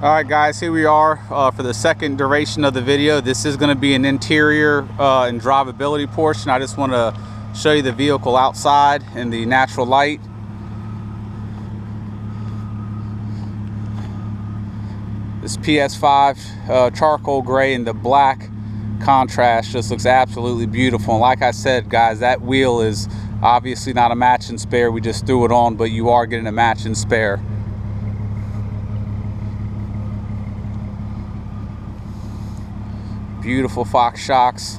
Alright guys, here we are for the second duration of the video. This is going to be an interior and drivability portion. I just want to show you the vehicle outside in the natural light. This PS5 charcoal gray and the black contrast just looks absolutely beautiful. And like I said guys, that wheel is obviously not a match and spare. We just threw it on, but you are getting a match and spare. Beautiful Fox shocks.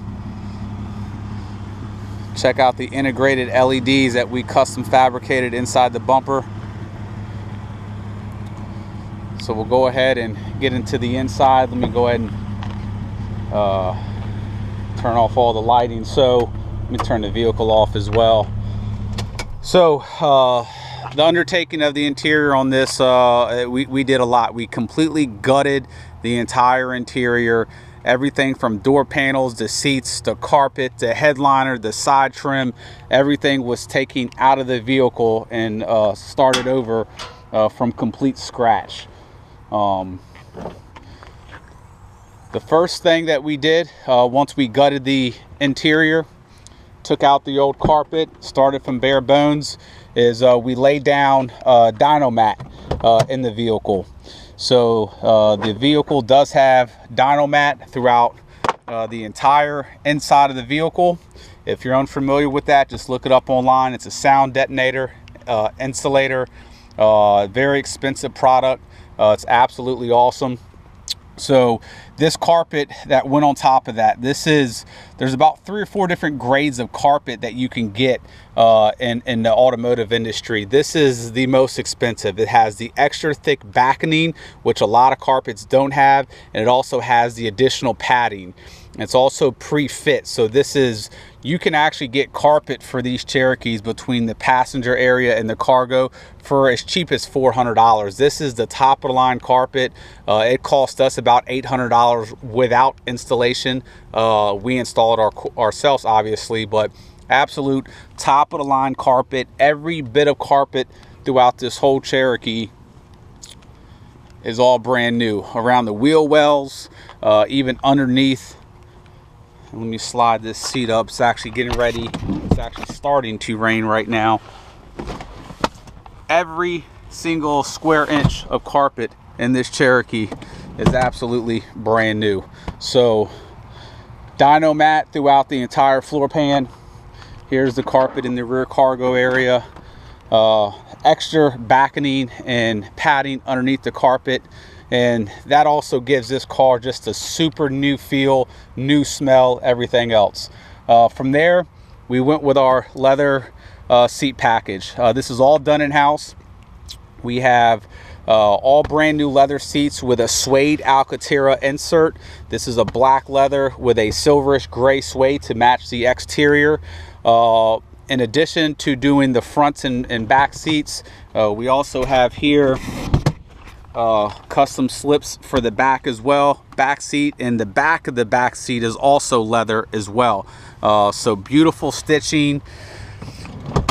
Check out the integrated LEDs that we custom fabricated inside the bumper. So we'll go ahead and get into the inside. Let me go ahead and turn off all the lighting. So let me turn the vehicle off as well. So the undertaking of the interior on this, we did a lot. We completely gutted the entire interior. Everything from door panels, the seats, the carpet, the headliner, the side trim, everything was taken out of the vehicle and started over from complete scratch. The first thing that we did once we gutted the interior, took out the old carpet, started from bare bones, is we laid down dyno mat in the vehicle. So the vehicle does have dyno mat throughout the entire inside of the vehicle. If you're unfamiliar with that, just look it up online. It's a sound detonator insulator, very expensive product. It's absolutely awesome. So this carpet that went on top of that, there's about 3 or 4 different grades of carpet that you can get in the automotive industry. This is the most expensive. It has the extra thick backing, which a lot of carpets don't have, and it also has the additional padding. It's also pre-fit, so you can actually get carpet for these Cherokees between the passenger area and the cargo for as cheap as $400. This is the top of the line carpet. It cost us about $800 without installation. We installed it ourselves obviously, but absolute top of the line carpet. Every bit of carpet throughout this whole Cherokee is all brand new. Around the wheel wells, even underneath. Let me slide this seat up. It's actually getting ready. It's actually starting to rain right now. Every single square inch of carpet in this Cherokee is absolutely brand new. So dyno mat throughout the entire floor pan. Here's the carpet in the rear cargo area. Extra backing and padding underneath the carpet. And that also gives this car just a super new feel, new smell, everything else. From there, we went with our leather seat package. This is all done in-house. We have all brand new leather seats with a suede Alcantara insert. This is a black leather with a silverish gray suede to match the exterior. In addition to doing the front and back seats, we also have here custom slips for the back as well. Back seat, and the back of the back seat is also leather as well. So beautiful stitching.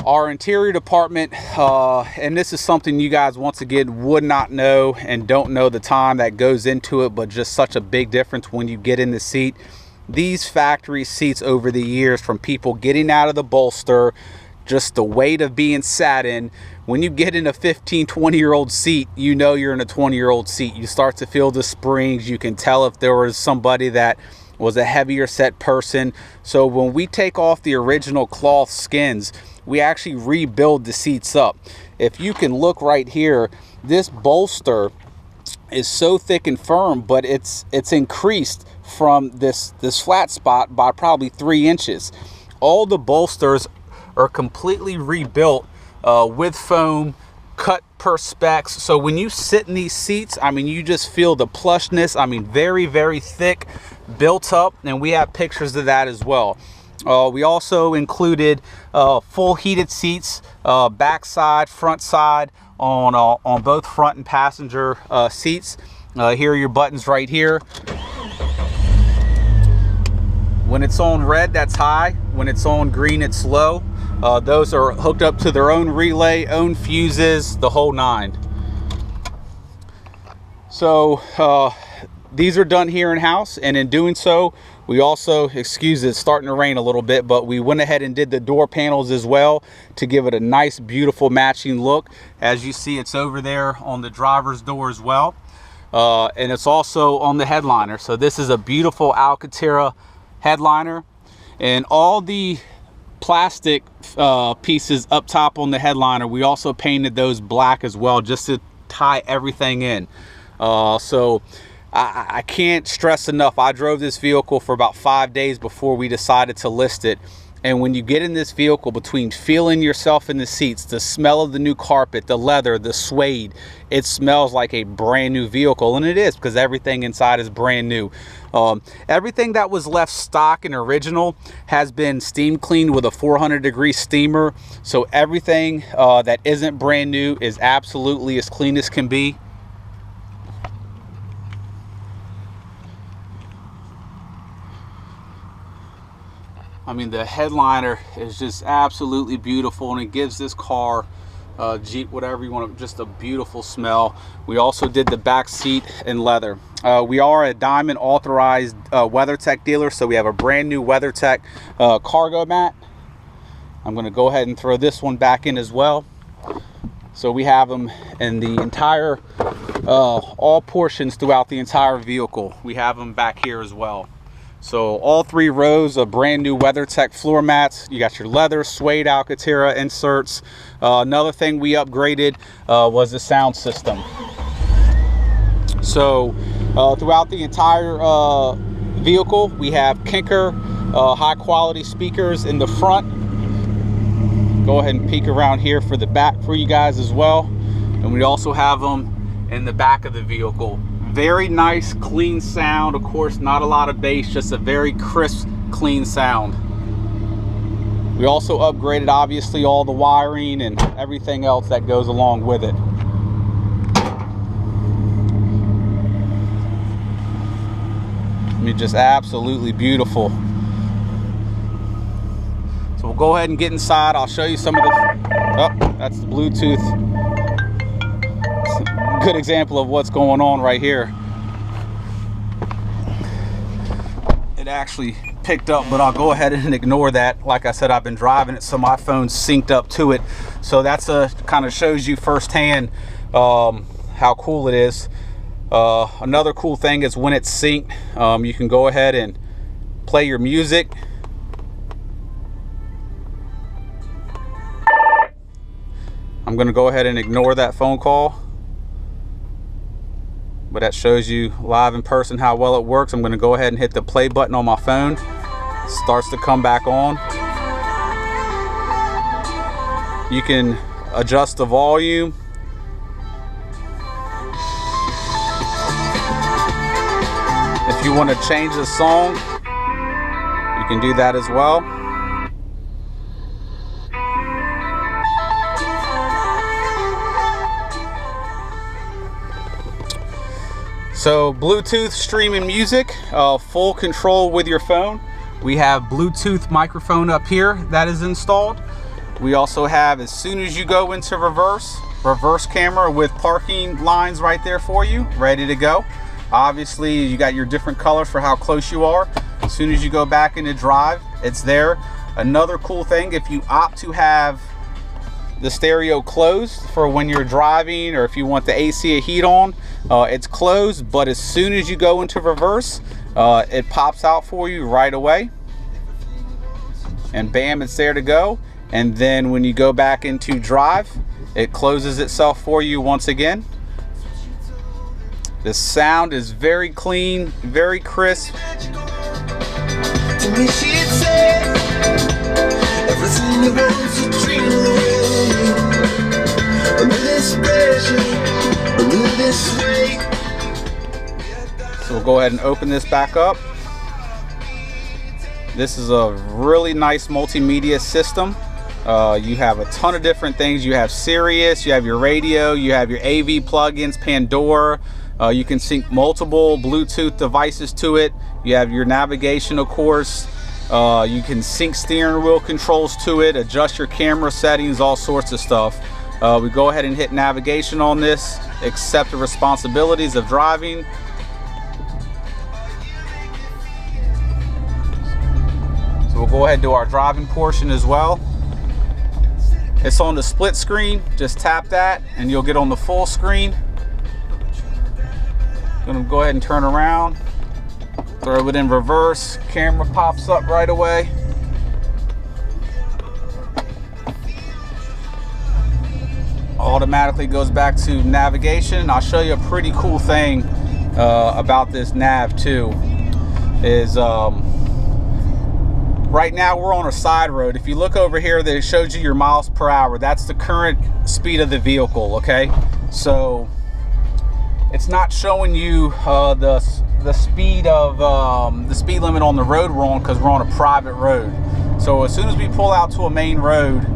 Our interior department, and this is something you guys once again would not know and don't know the time that goes into it, but just such a big difference when you get in the seat. These factory seats over the years, from people getting out of the bolster, just the weight of being sat in, when you get in a 15-20-year-old seat, you know you're in a 20-year-old seat. You start to feel the springs. You can tell if there was somebody that was a heavier set person. So when we take off the original cloth skins, we actually rebuild the seats up. If you can look right here, this bolster is so thick and firm, but it's increased from this flat spot by probably 3 inches. All the bolsters are completely rebuilt with foam, cut per specs. So when you sit in these seats, I mean, you just feel the plushness. I mean, very, very thick, built up, and we have pictures of that as well. We also included full heated seats, back side, front side, on both front and passenger seats. Here are your buttons right here. When it's on red, that's high. When it's on green, it's low. Those are hooked up to their own relay, own fuses, the whole 9. So these are done here in house, and in doing so, we also, excuse it, it's starting to rain a little bit, but we went ahead and did the door panels as well to give it a nice, beautiful matching look. As you see, it's over there on the driver's door as well. And it's also on the headliner. So this is a beautiful Alcantara headliner, and all the plastic pieces up top on the headliner, we also painted those black as well, just to tie everything in. So I can't stress enough, I drove this vehicle for about 5 days before we decided to list it. And when you get in this vehicle, between feeling yourself in the seats, the smell of the new carpet, the leather, the suede, it smells like a brand new vehicle. And it is, because everything inside is brand new. Everything that was left stock and original has been steam cleaned with a 400-degree steamer. So everything that isn't brand new is absolutely as clean as can be. I mean, the headliner is just absolutely beautiful, and it gives this car, Jeep, whatever you want, just a beautiful smell. We also did the back seat in leather. We are a Diamond authorized WeatherTech dealer, so we have a brand new WeatherTech cargo mat. I'm going to go ahead and throw this one back in as well. So we have them in the entire, all portions throughout the entire vehicle. We have them back here as well. So all 3 rows of brand new WeatherTech floor mats. You got your leather, suede, Alcantara inserts. Another thing we upgraded was the sound system. So throughout the entire vehicle, we have Kinker high quality speakers in the front. Go ahead and peek around here for the back for you guys as well. And we also have them in the back of the vehicle. Very nice, clean sound. Of course, not a lot of bass, just a very crisp, clean sound. We also upgraded, obviously, all the wiring and everything else that goes along with it. I mean, just absolutely beautiful. So we'll go ahead and get inside. I'll show you some of the... Oh, that's the Bluetooth. Good example of what's going on right here. It actually picked up, but I'll go ahead and ignore that. Like I said, I've been driving it, so my phone's synced up to it. So that's kind of shows you firsthand how cool it is. Another cool thing is when it's synced, you can go ahead and play your music. I'm going to go ahead and ignore that phone call, but that shows you live in person how well it works. I'm going to go ahead and hit the play button on my phone. It starts to come back on. You can adjust the volume. If you want to change the song, you can do that as well. So Bluetooth streaming music, full control with your phone. We have Bluetooth microphone up here that is installed. We also have, as soon as you go into reverse camera with parking lines right there for you, ready to go. Obviously, you got your different colors for how close you are. As soon as you go back into drive, it's there. Another cool thing, if you opt to have the stereo closed for when you're driving, or if you want the AC or heat on, it's closed, but as soon as you go into reverse, it pops out for you right away, and bam, it's there to go. And then when you go back into drive, it closes itself for you once again. The sound is very clean, very crisp. To me, she'd say, everything you want to dream under this pressure, under this weight. So we'll go ahead and open this back up. This is a really nice multimedia system. You have a ton of different things. You have Sirius, you have your radio, you have your AV plugins, Pandora. You can sync multiple Bluetooth devices to it. You have your navigation, of course. You can sync steering wheel controls to it, adjust your camera settings, all sorts of stuff. We go ahead and hit navigation on this, accept the responsibilities of driving. So we'll go ahead and do our driving portion as well. It's on the split screen. Just tap that and you'll get on the full screen. Gonna go ahead and turn around, throw it in reverse. Camera pops up right away. Automatically goes back to navigation. I'll show you a pretty cool thing about this nav too. Is right now we're on a side road. If you look over here, that it shows you your miles per hour. That's the current speed of the vehicle. Okay, so it's not showing you the speed of the speed limit on the road we're on, because we're on a private road. So as soon as we pull out to a main road,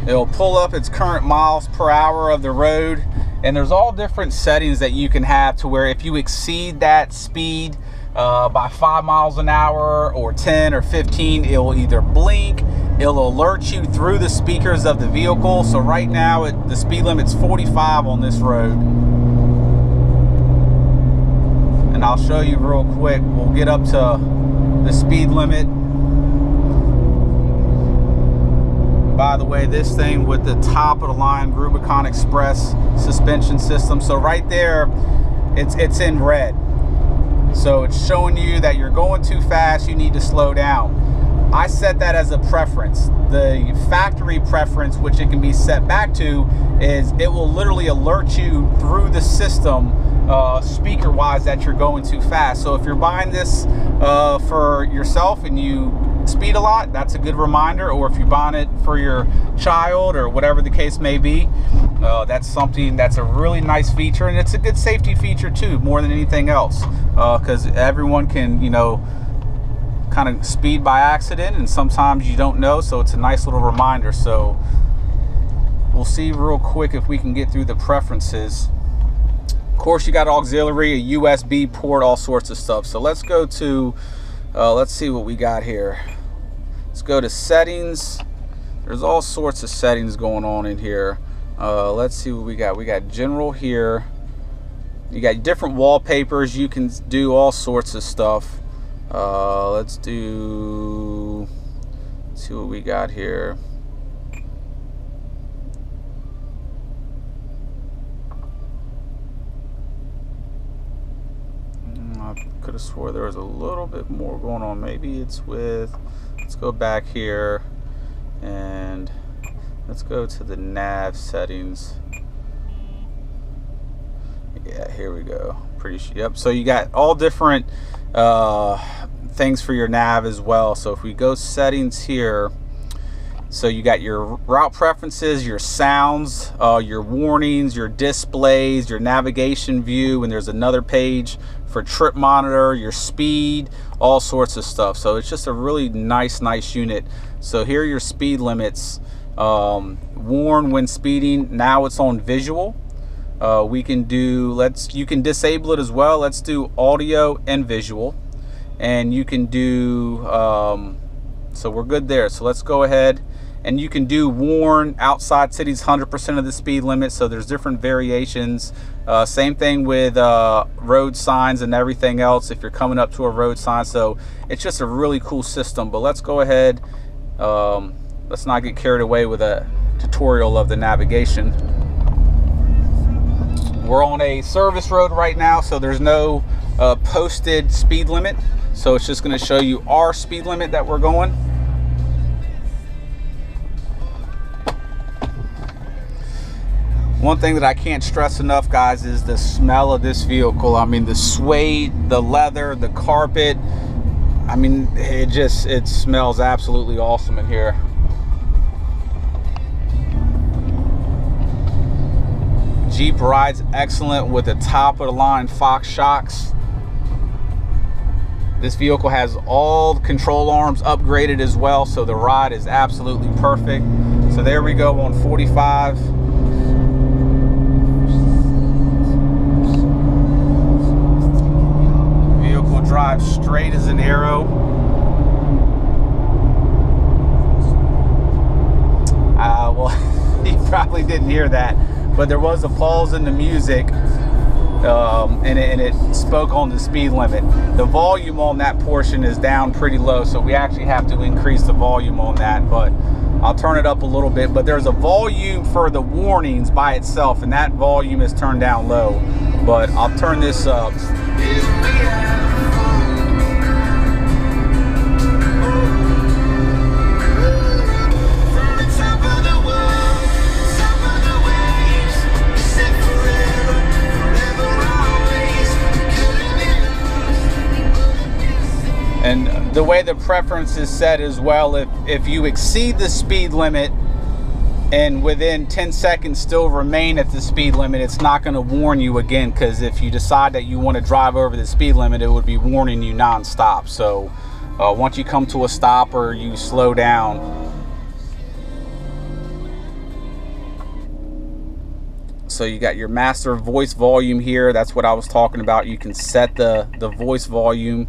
it'll pull up its current miles per hour of the road. And there's all different settings that you can have to where if you exceed that speed by 5 miles an hour or 10 or 15, it will either blink, it'll alert you through the speakers of the vehicle. So right now the speed limit's 45 on this road. And I'll show you real quick. We'll get up to the speed limit. By the way, this thing with the top of the line Rubicon Express suspension system. So right there, it's in red. So it's showing you that you're going too fast, you need to slow down. I set that as a preference. The factory preference, which it can be set back to, is it will literally alert you through the system speaker wise that you're going too fast. So if you're buying this for yourself and you speed a lot, that's a good reminder. Or if you're buying it for your child or whatever the case may be, that's something that's a really nice feature, and it's a good safety feature too, more than anything else, because everyone can, you know, kind of speed by accident, and sometimes you don't know, so it's a nice little reminder. So we'll see real quick if we can get through the preferences. Of course, you got auxiliary, a USB port, all sorts of stuff. So let's go to let's see what we got here. Let's go to settings. There's all sorts of settings going on in here. Let's see what we got. We got general here. You got different wallpapers. You can do all sorts of stuff. Let's see what we got here. I could have swore there was a little bit more going on. Maybe it's with, let's go back here and let's go to the nav settings. Yeah, here we go. Pretty sure. Yep. So you got all different things for your nav as well. So if we go settings here, so you got your route preferences, your sounds, your warnings, your displays, your navigation view, and there's another page for trip monitor, your speed, all sorts of stuff. So it's just a really nice unit. So here are your speed limits. Warn when speeding. Now it's on visual. We can do, you can disable it as well. Let's do audio and visual, and you can do so we're good there. So let's go ahead, and you can do warn outside cities 100% of the speed limit. So there's different variations. Same thing with road signs and everything else if you're coming up to a road sign. So it's just a really cool system. But let's go ahead, let's not get carried away with a tutorial of the navigation. We're on a service road right now, so there's no posted speed limit. So it's just going to show you our speed limit that we're going. One thing that I can't stress enough, guys, is the smell of this vehicle. I mean, the suede, the leather, the carpet. I mean, it smells absolutely awesome in here. Jeep rides excellent with the top of the line Fox shocks. This vehicle has all the control arms upgraded as well, so the ride is absolutely perfect. So there we go on 45. Vehicle drives straight as an arrow. didn't hear that, but there was a pause in the music, and it spoke on the speed limit. The volume on that portion is down pretty low, so we actually have to increase the volume on that, but I'll turn it up a little bit. But there's a volume for the warnings by itself, and that volume is turned down low, but I'll turn this up. And the way the preference is set as well, if you exceed the speed limit and within 10 seconds still remain at the speed limit, it's not going to warn you again, because if you decide that you want to drive over the speed limit, it would be warning you non-stop. So once you come to a stop or you slow down, so you got your master voice volume here. That's what I was talking about. You can set the voice volume.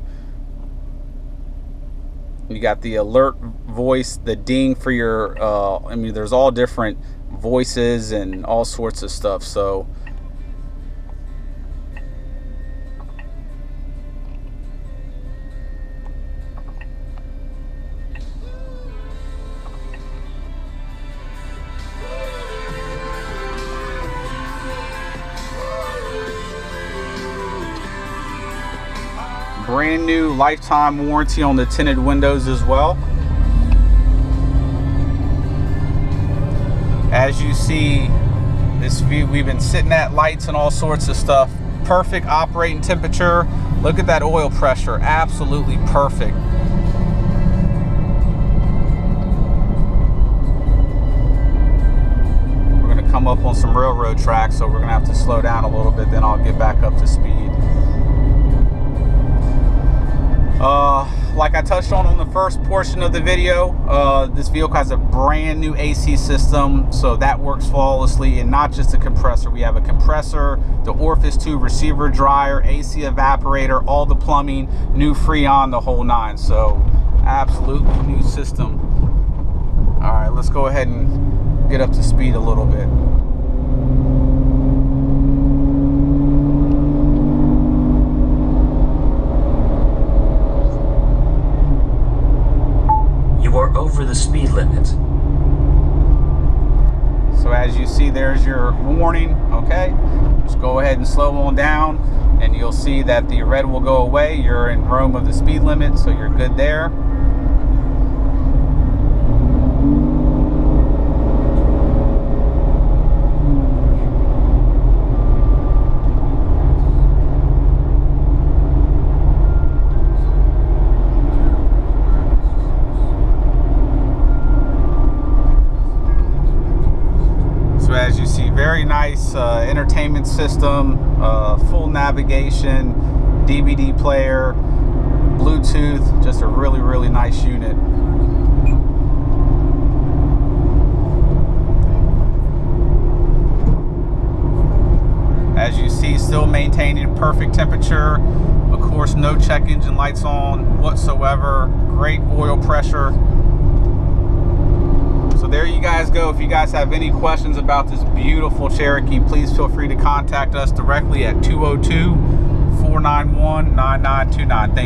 You got the alert voice, the ding for your, I mean, there's all different voices and all sorts of stuff. So brand new lifetime warranty on the tinted windows as well. As you see, this view, we've been sitting at lights and all sorts of stuff. Perfect operating temperature. Look at that oil pressure, absolutely perfect. We're gonna come up on some railroad tracks, so we're gonna have to slow down a little bit, then I'll get back up to speed. Like I touched on the first portion of the video, this vehicle has a brand new AC system, so that works flawlessly. And not just a compressor, we have a compressor, the Orifice 2 receiver dryer, AC evaporator, all the plumbing, new Freon, the whole nine. So absolutely new system. All right, let's go ahead and get up to speed a little bit. Over the speed limit. So as you see, there's your warning. Okay, just go ahead and slow on down and you'll see that the red will go away. You're in room of the speed limit, so you're good there. As you see, very nice entertainment system, full navigation, DVD player, Bluetooth, just a really nice unit. As you see, still maintaining perfect temperature. Of course, no check engine lights on whatsoever. Great oil pressure. So there you guys go. If you guys have any questions about this beautiful Cherokee, please feel free to contact us directly at 202-491-9929. Thank you.